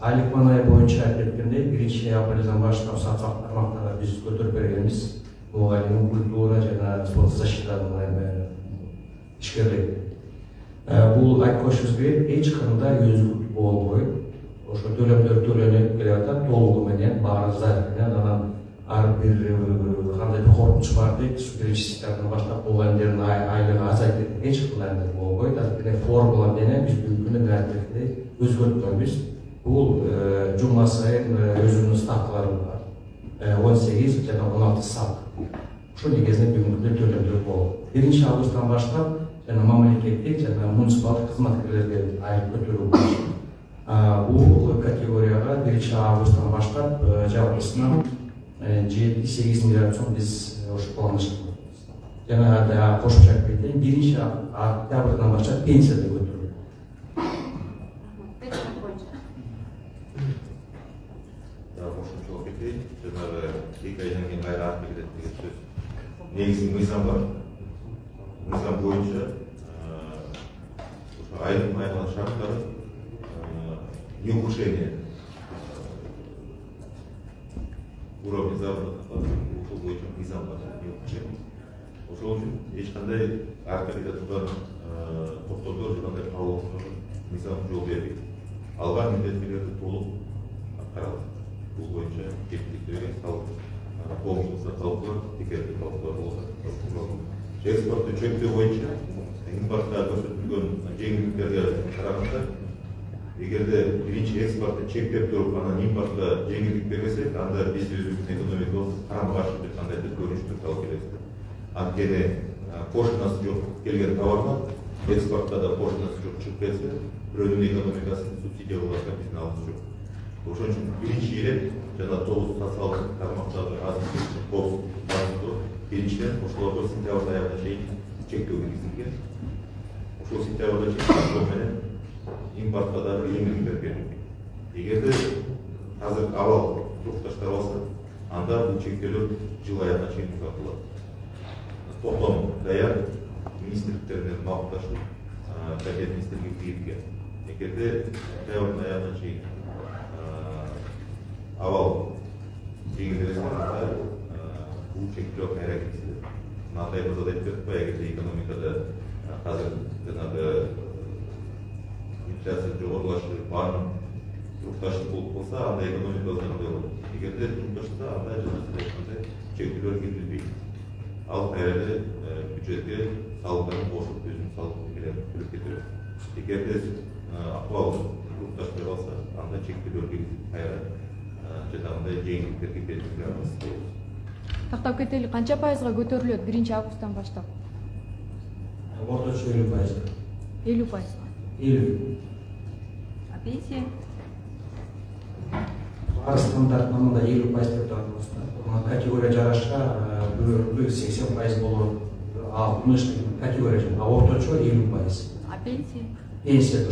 айлык манай боюнча айткендей 1-апрелден баштап сатсак тармактарда биз көтөрүп бергенбиз. Бул айлык культура жана соцзащитанын ишкерлик. Бул айткошубуз керек, эч кандай өзгөртүү болбойт. Ошо төлөмдөр төлөнүп келатат, толугу менен баары зат менен анан ар бир кандай коркунуч бар дейт, 1-сентябрдан баштап бул айлдын айлыгы азайтып эч кандай болбойт. Анткени формула менен биз бүгүнкү күнү баардыгын өзгөрткөнбүз. Бул жума сайын өзүнүн ставкалары бар. 18 жана 16 ставка. Ошол негизинде бүгүнкү күндө төлөмдөр болот. 1-августтан баштап жана мамлекеттик жана муниципалдык кызматкерлерге айлык көтөрүү болот. Бул категорияга 1-августтан баштап жалпысынан 7-8 миллиард сом биз ошо планлаштырдык. Жана кошумча кетейин, 1-октябрдан баштап пенсия да көтөрүлөт. Кошумчалык кетейин, жанагы 2 айдан кийин кайра артка кетет деген сөз. Негизги мыйзам бар. Мыйзам боюнча ошо айлыктын айырмалык шарттары не ухудшение уровня заработной платы, ошол боюнча мыйзам бар, не ухудшение. Ошол үчүн эч кандай артка кете турган токтоолдор же кандай кабылдоо мыйзам жол бербейт. Алган милдеттелерди толук аткаралат. Бул боюнча кепилдик берген салык коомчулукта талкуулар, текерип талкуулар болот. Экспортту чектөө боюнча импортко көрсөтүлгөн жеңилдиктерге караганда, эгерде биринчи экспортты чектеп туруп, анан импортко жеңилдик бербесек, анда биз өзүбүздүн экономикабыз карама-каршы бир кандайдыр көрүнүштү алып келебиз. Анткени поштасы жок келген товарлар экспортто да поштасы жок чыгып келсе, бирөөнүн экономикасын субсидия кылышка биздин алымыз жок. Ошон үчүн биринчи эле жана 9 социалдык тармактагы азык-түлүк коопсуздугу биринчиден ошолорго сентябрь аягына чейин чектөө киргизилген. Ошол сентябрда чектөө менен импортко да жеңилдиктер берилген. Эгерде азыр абал токтоштура алса, анда бул чектөөлөр жыл аягына чейин узартылат. Токтом даяр, министрликтер менен макташып, кабинет министрлиги киргизген. Эгерде сентябрдын аягына чейин авал жеңилдесе, анда бул чектөө кайра киргизилет. Мындай мырза айтып кетип, эгерде экономикада азыр жанагы инфляция жогорулашы, баарын турукташтык болуп калса, анда экономикабыз кандай болот? Эгерде турукташса, анда жанагы чектөөлөр киргизилбейт. Ал кайра эле бюджетке салыктарын кошуп, өзүнүн салык төлөмдөрүн төлөп кетет. Эгерде акыбал турукташпай калса, анда чектөөлөр киргизип кайра жанагындай жеңилдиктерге берилип жатабыз. Тактап кетели, канча пайызга көтөрүлөт 1-августтан баштап? Орточо 50%. 50%. 50. А пенсия? Бар стандарттамада 50% деп турат. Бул категория жараша бирөө 80% болот. 60 категория, а орточо 50%. А пенсия? Пенсия